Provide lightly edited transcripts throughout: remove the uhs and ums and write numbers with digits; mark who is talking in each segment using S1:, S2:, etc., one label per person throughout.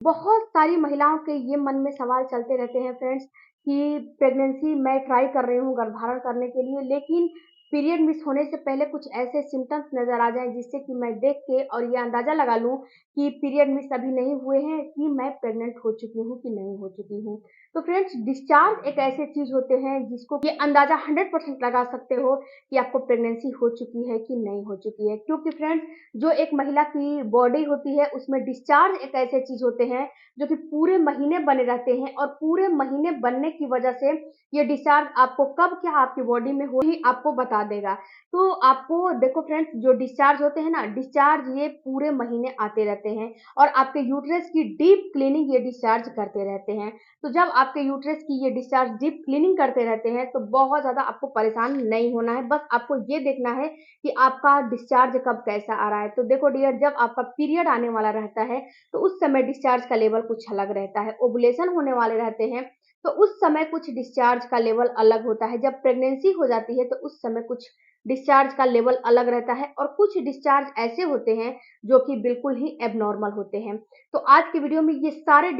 S1: बहुत सारी महिलाओं के ये मन में सवाल चलते रहते हैं फ्रेंड्स कि प्रेगनेंसी मैं ट्राई कर रही हूँ गर्भधारण करने के लिए, लेकिन पीरियड मिस होने से पहले कुछ ऐसे सिम्टम्स नज़र आ जाएँ जिससे कि मैं देख के और ये अंदाज़ा लगा लूँ कि पीरियड मिस अभी नहीं हुए हैं कि मैं प्रेग्नेंट हो चुकी हूँ कि नहीं हो चुकी हूँ। तो फ्रेंड्स डिस्चार्ज एक ऐसे चीज़ होते हैं जिसको ये अंदाज़ा 100% लगा सकते हो कि आपको प्रेगनेंसी हो चुकी है कि नहीं हो चुकी है। क्योंकि फ्रेंड्स जो एक महिला की बॉडी होती है उसमें डिस्चार्ज एक ऐसे चीज़ होते हैं जो कि पूरे महीने बने रहते हैं और पूरे महीने बनने की वजह से ये डिस्चार्ज आपको कब क्या आपकी बॉडी में हो ही आपको बता देगा। तो आपको देखो फ्रेंड्स जो डिस्चार्ज होते हैं ना, डिस्चार्ज ये पूरे महीने आते रहते हैं और आपके यूट्रस की डीप क्लीनिंग ये डिस्चार्ज करते रहते हैं। तो जब आपके यूट्रस की ये डिस्चार्ज डीप क्लीनिंग करते रहते हैं तो बहुत ज़्यादा आपको परेशान नहीं होना है, बस आपको ये देखना है कि आपका डिस्चार्ज कब कैसा आ रहा है। तो देखो डियर, जब आपका पीरियड आने वाला रहता है तो उस समय डिस्चार्ज का लेवल कुछ अलग रहता है। ओवुलेशन होने वाले रहते हैं तो उस समय कुछ डिस्चार्ज का लेवल अलग होता है। जब प्रेगनेंसी हो जाती है तो उस समय कुछ डिस्चार्ज का लेवल अलग रहता है और कुछ डिस्चार्ज ऐसे होते हैं जो कि बिल्कुल ही एबनॉर्मल होते हैं। तो आज की वीडियो में ये सारा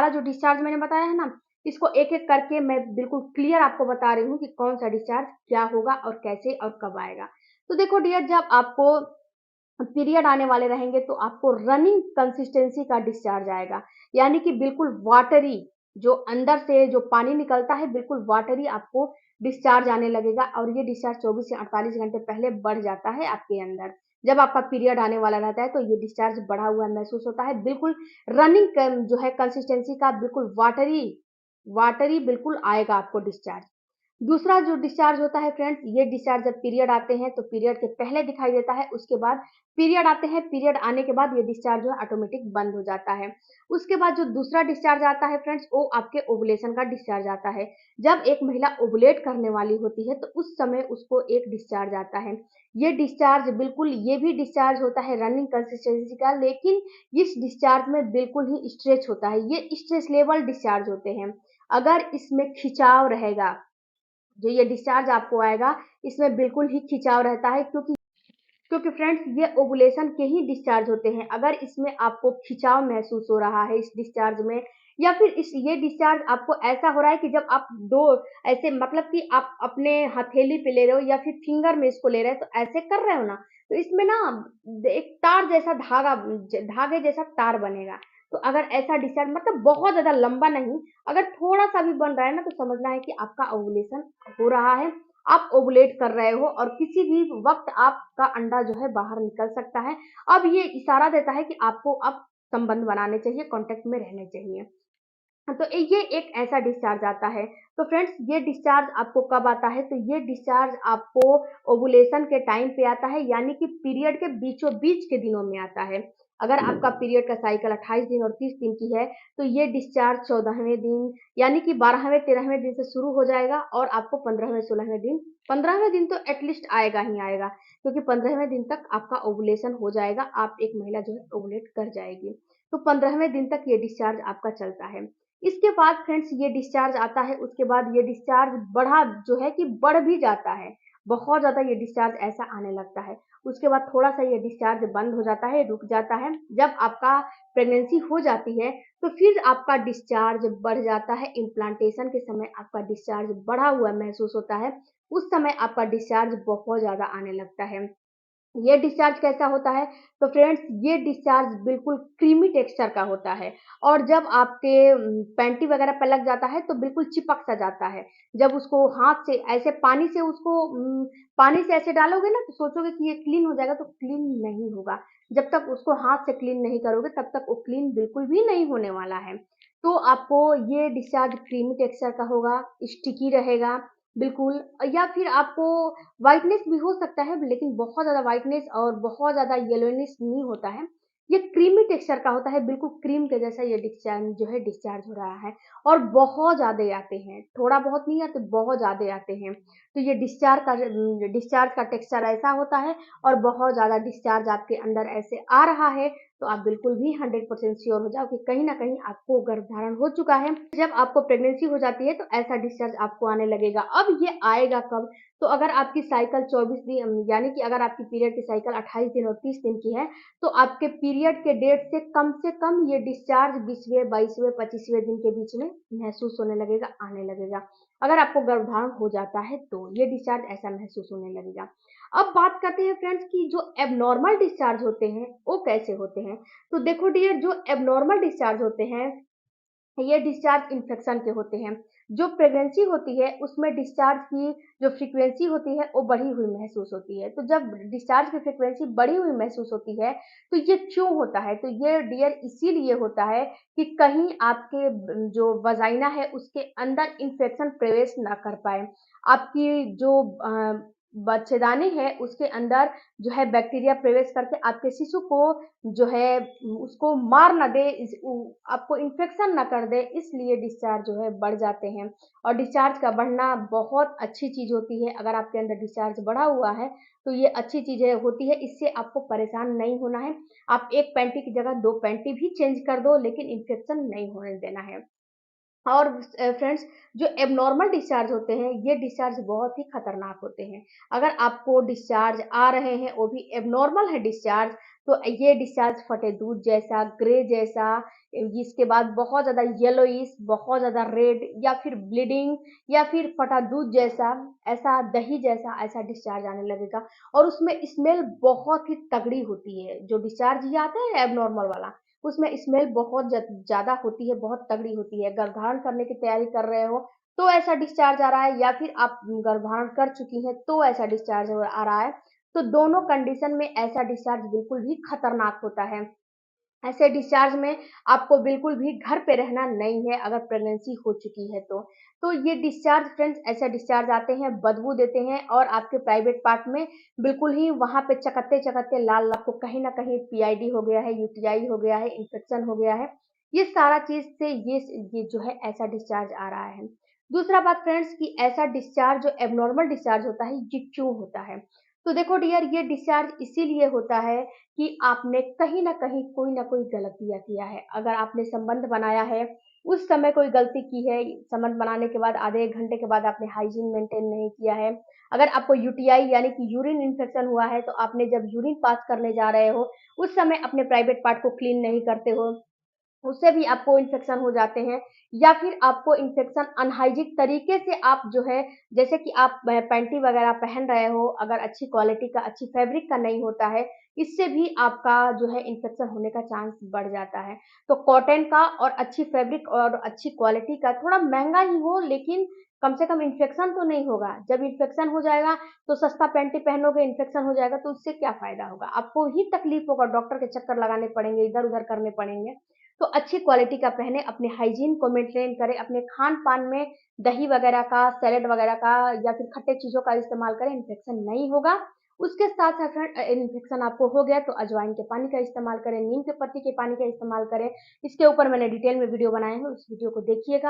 S1: जो डिस्चार्ज मैंने बताया है ना, इसको एक-एक करके मैं बिल्कुल क्लियर आपको बता रही हूँ कि कौन-सा डिस्चार्ज क्या होगा और कैसे और कब आएगा। तो देखो डियर, जब आपको पीरियड आने वाले रहेंगे तो आपको रनिंग कंसिस्टेंसी का डिस्चार्ज आएगा, यानी कि बिल्कुल वाटरी, जो अंदर से जो पानी निकलता है बिल्कुल वाटरी आपको डिस्चार्ज आने लगेगा और ये डिस्चार्ज 24 से 48 घंटे पहले बढ़ जाता है आपके अंदर। जब आपका पीरियड आने वाला रहता है तो ये डिस्चार्ज बढ़ा हुआ महसूस होता है, बिल्कुल रनिंग जो है कंसिस्टेंसी का बिल्कुल वाटरी वाटरी बिल्कुल आएगा आपको डिस्चार्ज। दूसरा जो डिस्चार्ज होता है फ्रेंड्स, ये डिस्चार्ज जब पीरियड आते हैं तो पीरियड के पहले दिखाई देता है, उसके बाद पीरियड आते हैं, पीरियड आने के बाद ये डिस्चार्ज जो है ऑटोमेटिक बंद हो जाता है। उसके बाद जो दूसरा डिस्चार्ज आता है फ्रेंड्स, वो आपके ओवुलेशन का डिस्चार्ज आता है। जब एक महिला ओवुलेट करने वाली होती है तो उस समय उसको एक डिस्चार्ज आता है। ये भी डिस्चार्ज होता है रनिंग कंसिस्टेंसी का, लेकिन इस डिस्चार्ज में बिल्कुल ही स्ट्रेच होता है। ये स्ट्रेस लेवल डिस्चार्ज होते हैं। अगर इसमें खिंचाव रहेगा, जो ये डिस्चार्ज आपको आएगा, इसमें बिल्कुल ही खिंचाव रहता है, क्योंकि फ्रेंड्स ये ओवुलेशन के ही डिस्चार्ज होते हैं। अगर इसमें आपको खिंचाव महसूस हो रहा है इस डिस्चार्ज में, या फिर इस ये डिस्चार्ज आपको ऐसा हो रहा है कि जब आप 2 ऐसे, मतलब कि आप अपने हथेली पे ले रहे हो या फिर फिंगर में इसको ले रहे हो, तो ऐसे कर रहे हो ना, तो इसमें ना एक तार जैसा धागे जैसा तार बनेगा। तो अगर ऐसा डिस्चार्ज, मतलब बहुत ज़्यादा लंबा नहीं, अगर थोड़ा-सा भी बन रहा है ना, तो समझना है कि आपका ओवुलेशन हो रहा है, आप ओवुलेट कर रहे हो और किसी भी वक़्त आपका अंडा जो है बाहर निकल सकता है। अब ये इशारा देता है कि आपको अब संबंध बनाने चाहिए, कॉन्टैक्ट में रहने चाहिए। तो ये एक ऐसा डिस्चार्ज आता है। तो फ्रेंड्स ये डिस्चार्ज आपको कब आता है? तो ये डिस्चार्ज आपको ओवुलेशन के टाइम पे आता है, यानी कि पीरियड के बीचों-बीच के दिनों में आता है। अगर आपका पीरियड का साइकिल 28 दिन और 30 दिन की है, तो ये डिस्चार्ज 14वें दिन, यानी कि 12वें 13वें दिन से शुरू हो जाएगा और आपको 15वें दिन तो एटलीस्ट आएगा ही आएगा, क्योंकि 15वें दिन तक आपका ओवुलेशन हो जाएगा, आप एक महिला जो है ओवुलेट कर जाएगी। तो 15वें दिन तक ये डिस्चार्ज आपका चलता है। इसके बाद फ्रेंड्स ये डिस्चार्ज आता है, उसके बाद ये डिस्चार्ज जो है कि बढ़ भी जाता है। बहुत ज़्यादा ये डिस्चार्ज ऐसा आने लगता है। उसके बाद थोड़ा-सा ये डिस्चार्ज बंद हो जाता है, रुक जाता है। जब आपका प्रेगनेंसी हो जाती है, तो फिर आपका डिस्चार्ज बढ़ जाता है। इम्प्लांटेशन के समय आपका डिस्चार्ज बढ़ा हुआ महसूस होता है। उस समय आपका डिस्चार्ज बहुत ज़्यादा आने लगता है। ये डिस्चार्ज कैसा होता है? तो फ्रेंड्स ये डिस्चार्ज बिल्कुल क्रीमी टेक्सचर का होता है और जब आपके पैंटी वगैरह पे लग जाता है तो बिल्कुल चिपक सा जाता है। जब उसको हाथ से ऐसे पानी से ऐसे डालोगे ना, तो सोचोगे कि ये क्लीन हो जाएगा, तो क्लीन नहीं होगा। जब तक उसको हाथ से क्लीन नहीं करोगे तब तक वो क्लीन बिल्कुल भी नहीं होने वाला है। तो आपको ये डिस्चार्ज क्रीमी टेक्सचर का होगा, स्टिकी रहेगा बिल्कुल, या फिर आपको व्हाइटनेस भी हो सकता है, लेकिन बहुत ज़्यादा व्हाइटनेस और बहुत ज़्यादा येलोइश नहीं होता है। ये क्रीमी टेक्सचर का होता है, बिल्कुल क्रीम के जैसा ये डिस्चार्ज जो है डिस्चार्ज हो रहा है और बहुत ज़्यादा आते हैं, थोड़ा बहुत नहीं आते, बहुत ज़्यादा आते हैं। तो ये डिस्चार्ज का टेक्सचर ऐसा होता है और बहुत ज़्यादा डिस्चार्ज आपके अंदर ऐसे आ रहा है, तो आप बिल्कुल भी 100% श्योर हो जाओ कि कहीं न कहीं आपको गर्भधारण हो चुका है। जब आपको प्रेगनेंसी हो जाती है तो ऐसा डिस्चार्ज आपको आने लगेगा। अब ये आएगा कब? तो अगर आपकी साइकिल 24 दिन यानी कि अगर आपकी पीरियड की साइकिल 28 दिन और 30 दिन की है, तो आपके पीरियड के डेट से कम ये डिस्चार्ज 20वें, 22वें, 25वें दिन के बीच में महसूस होने लगेगा, आने लगेगा। अगर आपको गर्भधारण हो जाता है तो ये डिस्चार्ज ऐसा महसूस होने लगेगा। अब बात करते हैं फ्रेंड्स कि जो एबनॉर्मल डिस्चार्ज होते हैं, वो कैसे होते हैं? तो देखो डियर, जो एबनॉर्मल डिस्चार्ज होते हैं, ये डिस्चार्ज इन्फेक्शन के होते हैं। जो प्रेगनेंसी होती है उसमें डिस्चार्ज की जो फ्रीक्वेंसी होती है वो बढ़ी हुई महसूस होती है। तो जब डिस्चार्ज की फ्रीक्वेंसी बढ़ी हुई महसूस होती है तो ये क्यों होता है? तो ये डियर इसीलिए होता है कि कहीं आपके जो वजाइना है उसके अंदर इन्फेक्शन प्रवेश ना कर पाए। आपकी जो बच्चेदानी है उसके अंदर जो है बैक्टीरिया प्रवेश करके आपके शिशु को जो है उसको मार ना दे, आपको इन्फेक्शन ना कर दे, इसलिए डिस्चार्ज जो है बढ़ जाते हैं। और डिस्चार्ज का बढ़ना बहुत अच्छी चीज़ होती है। अगर आपके अंदर डिस्चार्ज बढ़ा हुआ है तो ये अच्छी चीज़ें होती है, इससे आपको परेशान नहीं होना है। आप एक पैंटी की जगह 2 पैंटी भी चेंज कर दो, लेकिन इन्फेक्शन नहीं होने देना है। और फ्रेंड्स, जो एबनॉर्मल डिस्चार्ज होते हैं ये डिस्चार्ज बहुत ही खतरनाक होते हैं। अगर आपको डिस्चार्ज आ रहे हैं वो भी एबनॉर्मल है डिस्चार्ज, तो ये डिस्चार्ज फटे दूध जैसा, ग्रे जैसा, इसके बाद बहुत ज़्यादा येलोइश, बहुत ज़्यादा रेड या फिर ब्लीडिंग या फिर फटा दूध जैसा, ऐसा दही जैसा ऐसा डिस्चार्ज आने लगेगा। और उसमें स्मेल बहुत ही तगड़ी होती है। जो डिस्चार्ज ये आता है एबनॉर्मल वाला, उसमें स्मेल बहुत ज़्यादा होती है, बहुत तगड़ी होती है। गर्भधारण करने की तैयारी कर रहे हो तो ऐसा डिस्चार्ज आ रहा है, या फिर आप गर्भधारण कर चुकी हैं तो ऐसा डिस्चार्ज आ रहा है, तो दोनों कंडीशन में ऐसा डिस्चार्ज बिल्कुल भी खतरनाक होता है। ऐसे डिस्चार्ज में आपको बिल्कुल भी घर पे रहना नहीं है अगर प्रेगनेंसी हो चुकी है तो। तो ये डिस्चार्ज फ्रेंड्स, ऐसे डिस्चार्ज आते हैं, बदबू देते हैं और आपके प्राइवेट पार्ट में बिल्कुल ही वहाँ पे चकत्ते-चकत्ते लाल आपको कहीं न कहीं पीआईडी हो गया है, यूटीआई हो गया है, इन्फेक्शन हो गया है। ये सारा चीज़ से ये जो है ऐसा डिस्चार्ज आ रहा है। दूसरा बात फ्रेंड्स कि ऐसा डिस्चार्ज जो एब्नॉर्मल डिस्चार्ज होता है, ये क्यों होता है? तो देखो डियर, ये डिस्चार्ज इसीलिए होता है कि आपने कहीं न कहीं कोई न कोई गलतियाँ किया है। अगर आपने संबंध बनाया है, उस समय कोई गलती की है, संबंध बनाने के बाद आधे 1 घंटे के बाद आपने हाइजीन मेंटेन नहीं किया है। अगर आपको यूटीआई यानी कि यूरिन इन्फेक्शन हुआ है, तो आपने जब यूरिन पास करने जा रहे हो, उस समय अपने प्राइवेट पार्ट को क्लीन नहीं करते हो। उससे भी आपको इन्फेक्शन हो जाते हैं, या फिर आपको इन्फेक्शन अनहाइजीनिक तरीके से आप जो है, जैसे कि आप पैंटी वगैरह पहन रहे हो, अगर अच्छी क्वालिटी का, अच्छी फैब्रिक का नहीं होता है, इससे भी आपका जो है इन्फेक्शन होने का चांस बढ़ जाता है। तो कॉटन का और अच्छी फैब्रिक और अच्छी क्वालिटी का, थोड़ा महँगा ही हो लेकिन कम से कम इन्फेक्शन तो नहीं होगा। जब इन्फेक्शन हो जाएगा तो सस्ता पैंटी पहनोगे, इन्फेक्शन हो जाएगा तो उससे क्या फ़ायदा होगा? आपको ही तकलीफ होगा, डॉक्टर के चक्कर लगाने पड़ेंगे, इधर-उधर करने पड़ेंगे। तो अच्छी क्वालिटी का पहने, अपने हाइजीन को मेंटेन करें, अपने खान-पान में दही वगैरह का, सैलेड वगैरह का या फिर खट्टे चीज़ों का इस्तेमाल करें, इन्फेक्शन नहीं होगा। उसके साथ-साथ इन्फेक्शन आपको हो गया तो अजवाइन के पानी का इस्तेमाल करें, नीम के पत्ती के पानी का इस्तेमाल करें। इसके ऊपर मैंने डिटेल में वीडियो बनाए हैं, उस वीडियो को देखिएगा।